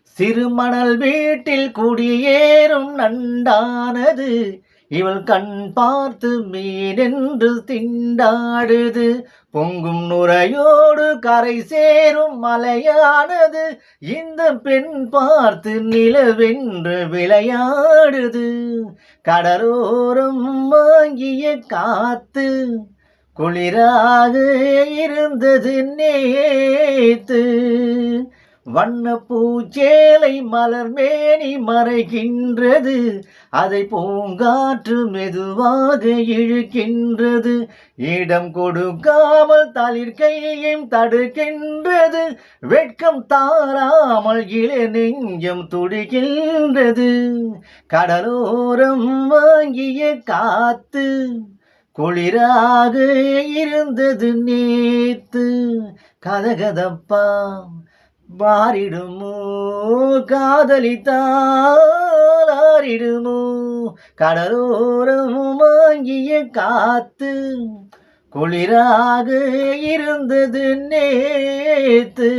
சிறுமணல் வீட்டில் குடியேறும் நண்டானது இவள் கண் பார்த்து மீனென்று திண்டாடுது. பொங்கும் நுரையோடு கரை சேரும் மலையானது இந்த பெண் பார்த்து நிலவென்று விளையாடுது. கடலோரம் வாங்கிய காத்து குளிராக இருந்தது நேத்து. வண்ண பூச்சேலை மலர்மேனி மறைகின்றது, அதை பூங்காற்று மெதுவாக இழுக்கின்றது. இடம் கொடுக்காமல் தளிர்கையும் தடுக்கின்றது, வெட்கம் தாராமல் இள நெஞ்சம் துடிக்கின்றது. கடலோரம் வாங்கிய காத்து குளிராக இருந்தது நேத்து. கதகதப்பா மாறிடுமோ காதலித்தால் ஆறிடுமோ. கடலோரம் வாங்கிய காத்து குளிராக இருந்தது நேத்து.